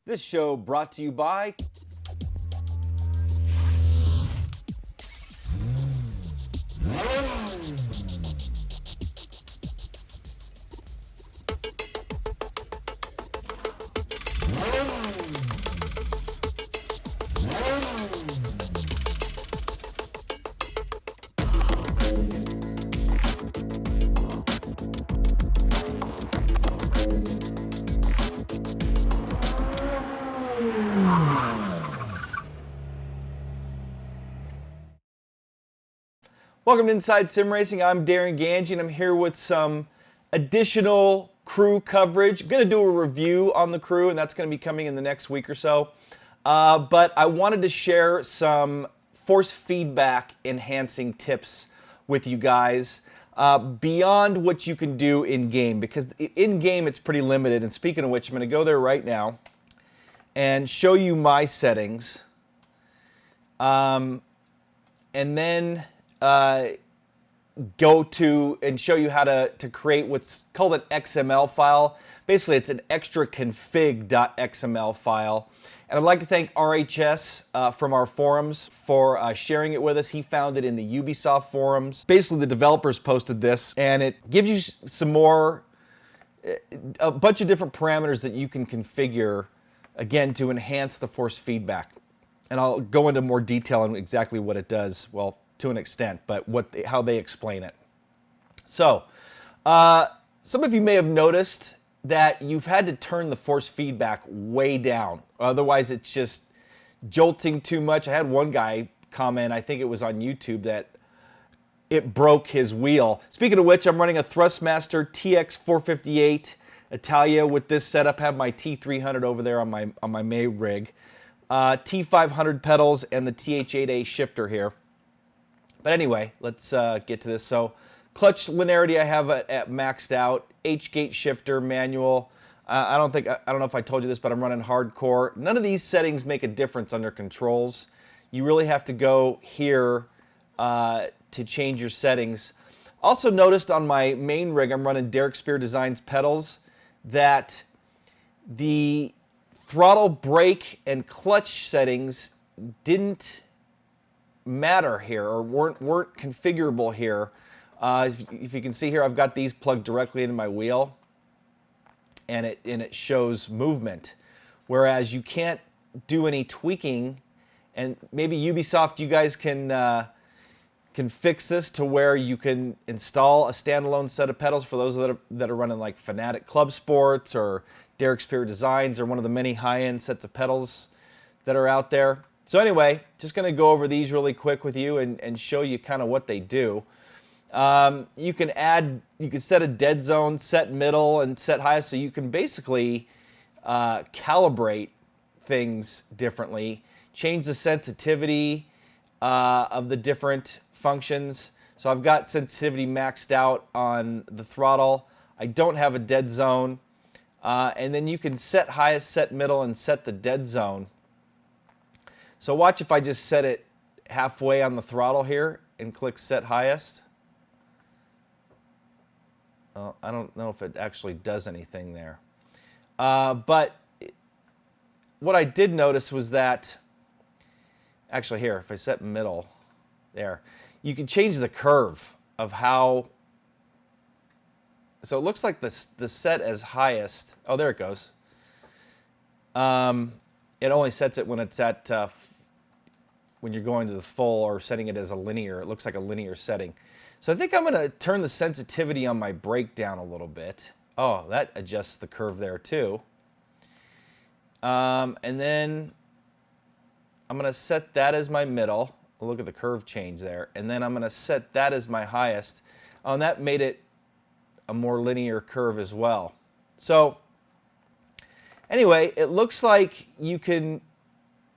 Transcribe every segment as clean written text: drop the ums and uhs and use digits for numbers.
This show brought to you by Welcome to Inside Sim Racing. I'm Darren Ganji and I'm here with some additional crew coverage. I'm going to do a review on the crew and that's going to be coming in the next week or so. But I wanted to share some force feedback enhancing tips with you guys beyond what you can do in-game, because in-game it's pretty limited. And speaking of which, I'm going to go there right now and show you my settings. And then go to and show you how to create what's called an XML file. Basically, it's an ExtraConfig.XML file. And I'd like to thank RHS from our forums for sharing it with us. He found it in the Ubisoft forums. Basically, the developers posted this, and it gives you some more, a bunch of different parameters that you can configure, again, to enhance the force feedback. And I'll go into more detail on exactly what it does. Well, to an extent, but how they explain it. So, some of you may have noticed that you've had to turn the force feedback way down. Otherwise, it's just jolting too much. I had one guy comment, I think it was on YouTube, that it broke his wheel. Speaking of which, I'm running a Thrustmaster TX458 Italia with this setup. I have my T300 over there on my May rig. T500 pedals and the TH8A shifter here. But anyway, let's get to this. So, clutch linearity I have at maxed out. H-gate shifter manual. I don't know if I told you this, but I'm running hardcore. None of these settings make a difference under controls. You really have to go here to change your settings. Also noticed on my main rig, I'm running Derek Spear Designs pedals, that the throttle, brake, and clutch settings didn't matter here, or weren't configurable here. If you can see here, I've got these plugged directly into my wheel, and it shows movement, whereas you can't do any tweaking. And maybe Ubisoft, you guys can fix this to where you can install a standalone set of pedals for those that are running like Fanatic Club Sports or Derek Spear Designs or one of the many high-end sets of pedals that are out there. So anyway, just going to go over these really quick with you and show you kind of what they do. You can set a dead zone, set middle, and set highest, so you can basically calibrate things differently, change the sensitivity of the different functions. So I've got sensitivity maxed out on the throttle. I don't have a dead zone. And then you can set highest, set middle, and set the dead zone. So watch if I just set it halfway on the throttle here and click set highest. Well, I don't know if it actually does anything there. But what I did notice was that, actually here, if I set middle, there, you can change the curve of how, so it looks like the set as highest, oh, there it goes. It only sets it when it's at, when you're going to the full or setting it as a linear. It looks like a linear setting. So I think I'm going to turn the sensitivity on my brake down a little bit. Oh, that adjusts the curve there too. And then I'm going to set that as my middle. Look at the curve change there. And then I'm going to set that as my highest. Oh, and that made it a more linear curve as well. So anyway, it looks like you can,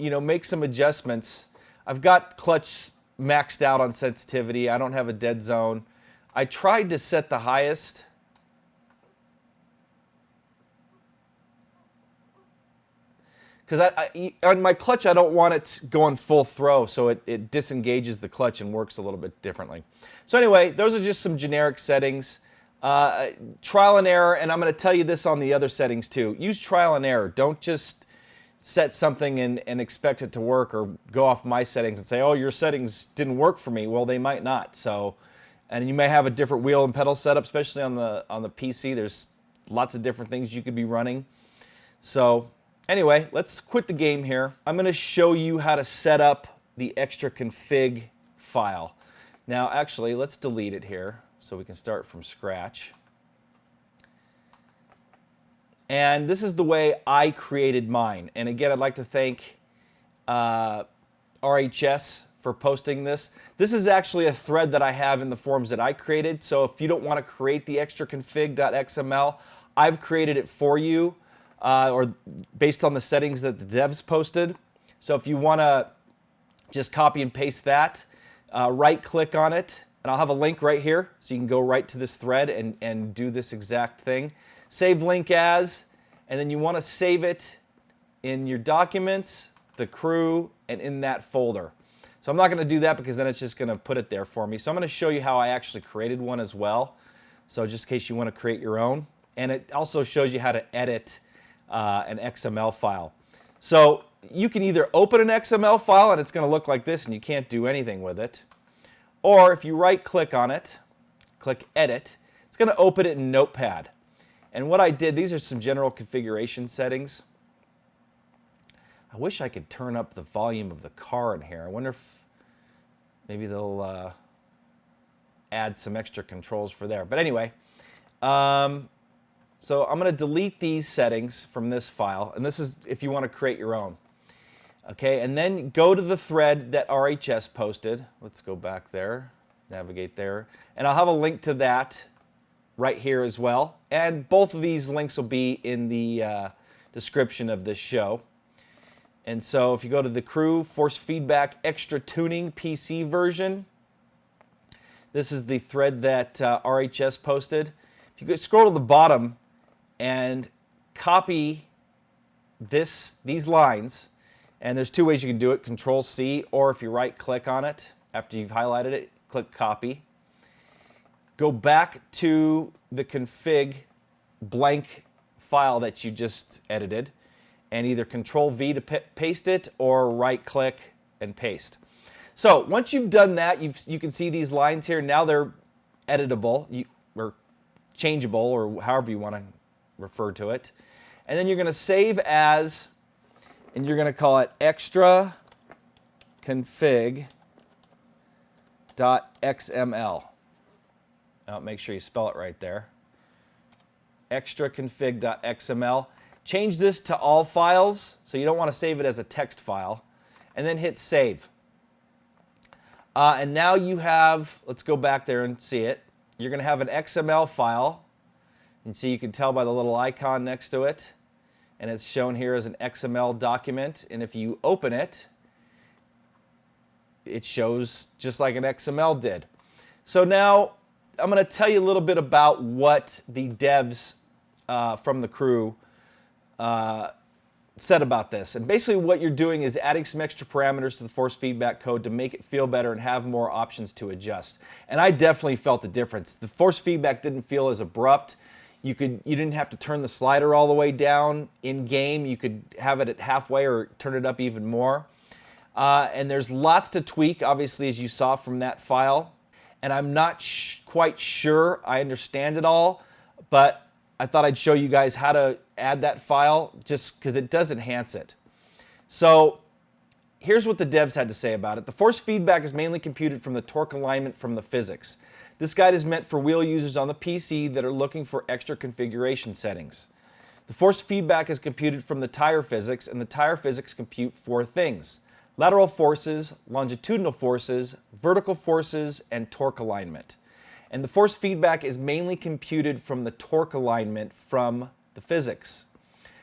make some adjustments. I've got clutch maxed out on sensitivity. I don't have a dead zone. I tried to set the highest. Because on my clutch, I don't want it going full throw, so it disengages the clutch and works a little bit differently. So anyway, those are just some generic settings. Trial and error, and I'm going to tell you this on the other settings too. Use trial and error. Don't just set something and expect it to work, or go off my settings and say, oh, your settings didn't work for me. Well, they might not. So, and you may have a different wheel and pedal setup, especially on the PC. There's lots of different things you could be running. So anyway, let's quit the game here. I'm going to show you how to set up the ExtraConfig file. Now, actually, let's delete it here so we can start from scratch. And this is the way I created mine. And again, I'd like to thank RHS for posting this. This is actually a thread that I have in the forums that I created. So if you don't want to create the ExtraConfig.XML, I've created it for you, or based on the settings that the devs posted. So if you want to just copy and paste that, right-click on it, and I'll have a link right here, so you can go right to this thread and do this exact thing. Save link as, and then you want to save it in your documents, the crew, and in that folder. So I'm not going to do that because then it's just going to put it there for me. So I'm going to show you how I actually created one as well. So just in case you want to create your own. And it also shows you how to edit an XML file. So you can either open an XML file and it's going to look like this and you can't do anything with it. Or if you right-click on it, click Edit, it's going to open it in Notepad. And what I did, these are some general configuration settings. I wish I could turn up the volume of the car in here. I wonder if maybe they'll add some extra controls for there. But anyway, so I'm going to delete these settings from this file. And this is if you want to create your own. Okay, and then go to the thread that RHS posted. Let's go back there, navigate there. And I'll have a link to that right here as well. And both of these links will be in the description of this show. And so if you go to the crew, force feedback, extra tuning PC version, this is the thread that RHS posted. If you could scroll to the bottom and copy these lines, and there's two ways you can do it, Control-C, or if you right-click on it after you've highlighted it, click Copy. Go back to the config blank file that you just edited, and either Control-V to paste it, or right-click and paste. So once you've done that, you can see these lines here. Now they're editable, or changeable, or however you want to refer to it. And then you're going to save as, and you're going to call it ExtraConfig.XML. Now make sure you spell it right there. ExtraConfig.XML. Change this to all files, so you don't want to save it as a text file, and then hit save. And now you have, let's go back there and see it. You're going to have an XML file, and see, you can tell by the little icon next to it, and it's shown here as an XML document, and if you open it, it shows just like an XML did. So now I'm going to tell you a little bit about what the devs from the crew said about this. And basically what you're doing is adding some extra parameters to the force feedback code to make it feel better and have more options to adjust. And I definitely felt the difference. The force feedback didn't feel as abrupt. You didn't have to turn the slider all the way down in game. You could have it at halfway or turn it up even more. And there's lots to tweak, obviously, as you saw from that file. And I'm not quite sure I understand it all, but I thought I'd show you guys how to add that file just because it does enhance it. So here's what the devs had to say about it. The force feedback is mainly computed from the torque alignment from the physics. This guide is meant for wheel users on the PC that are looking for extra configuration settings. The force feedback is computed from the tire physics, and the tire physics compute four things: lateral forces, longitudinal forces, vertical forces, and torque alignment. And the force feedback is mainly computed from the torque alignment from the physics.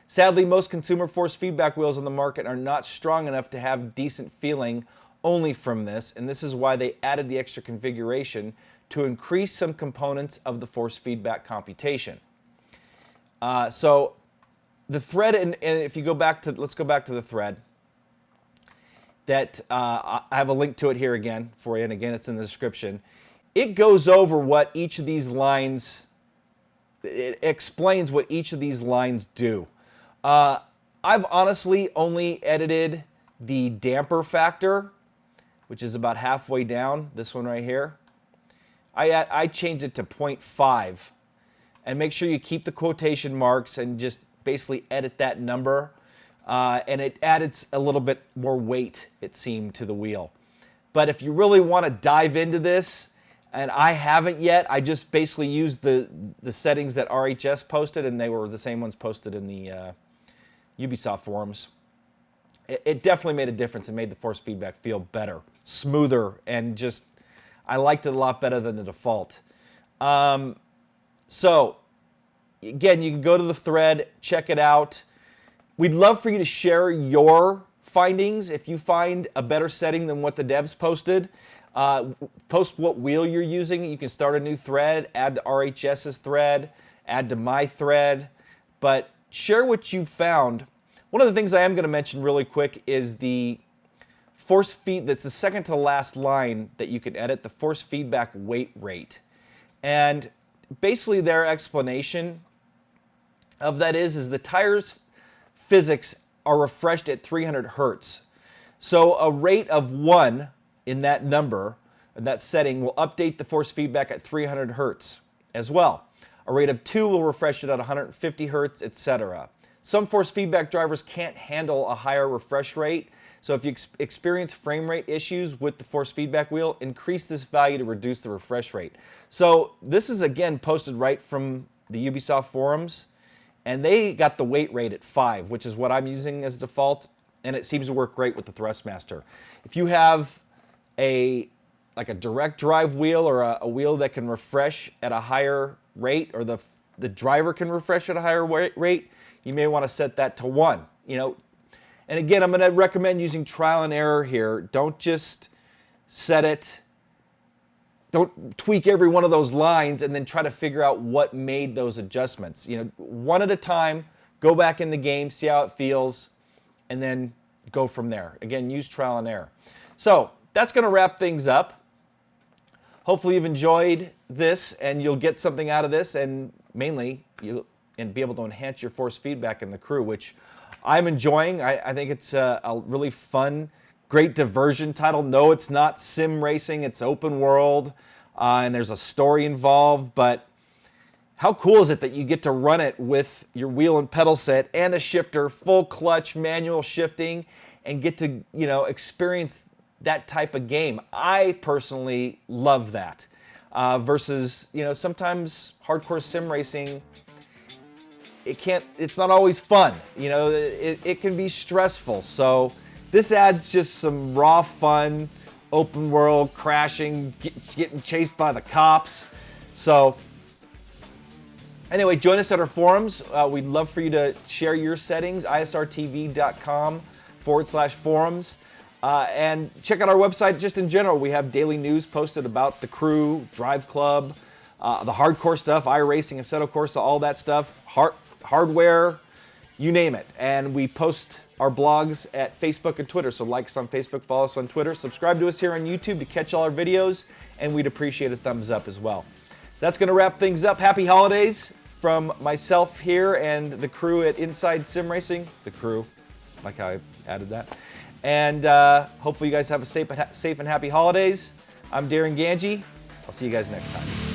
Sadly, most consumer force feedback wheels on the market are not strong enough to have decent feeling only from this, and this is why they added the extra configuration to increase some components of the force feedback computation. So the thread, and if you go back to, let's go back to the thread, that I have a link to it here again for you, and again it's in the description. It goes over what each of these lines, it explains what each of these lines do. I've honestly only edited the damper factor, which is about halfway down, this one right here. I changed it to 0.5. And make sure you keep the quotation marks and just basically edit that number. And it added a little bit more weight, it seemed, to the wheel. But if you really want to dive into this, and I haven't yet, I just basically used the settings that RHS posted, and they were the same ones posted in the Ubisoft forums. It definitely made a difference and made the force feedback feel better, smoother, and just, I liked it a lot better than the default. So, again, you can go to the thread, check it out. We'd love for you to share your findings. If you find a better setting than what the devs posted, post what wheel you're using. You can start a new thread, add to RHS's thread, add to my thread, but share what you've found. One of the things I am going to mention really quick is the force feed, that's the second to last line that you can edit, the force feedback weight rate. And basically their explanation of that is the tire's physics are refreshed at 300 hertz. So a rate of 1 in that number, that setting, will update the force feedback at 300 hertz as well. A rate of 2 will refresh it at 150 hertz, etc. Some force feedback drivers can't handle a higher refresh rate, so if you experience frame rate issues with the force feedback wheel, increase this value to reduce the refresh rate. So this is, again, posted right from the Ubisoft forums, and they got the weight rate at 5, which is what I'm using as default, and it seems to work great with the Thrustmaster. If you have like a direct drive wheel or a wheel that can refresh at a higher rate, or the driver can refresh at a higher rate, you may want to set that to 1. And again, I'm going to recommend using trial and error here. Don't just set it, don't tweak every one of those lines and then try to figure out what made those adjustments. One at a time, go back in the game, see how it feels, and then go from there. Again, use trial and error. So that's going to wrap things up. Hopefully you've enjoyed this and you'll get something out of this, and mainly you'll be able to enhance your force feedback in the crew, which I'm enjoying. I think it's a really fun, great diversion title. No, it's not sim racing, it's open world, and there's a story involved, but how cool is it that you get to run it with your wheel and pedal set and a shifter, full clutch, manual shifting, and get to, experience that type of game. I personally love that. Versus, sometimes hardcore sim racing, it's not always fun. It can be stressful. So this adds just some raw fun, open world, crashing, getting chased by the cops. So anyway, join us at our forums. We'd love for you to share your settings, ISRTV.com/forums. And check out our website just in general. We have daily news posted about the crew, Drive Club, the hardcore stuff, iRacing, Assetto Corsa, all that stuff, hardware, you name it. And we post our blogs at Facebook and Twitter. So like us on Facebook, follow us on Twitter, subscribe to us here on YouTube to catch all our videos, and we'd appreciate a thumbs up as well. That's going to wrap things up. Happy holidays from myself here and the crew at Inside Sim Racing. The crew, like how I added that. And hopefully you guys have a safe and happy holidays. I'm Darren Ganji. I'll see you guys next time.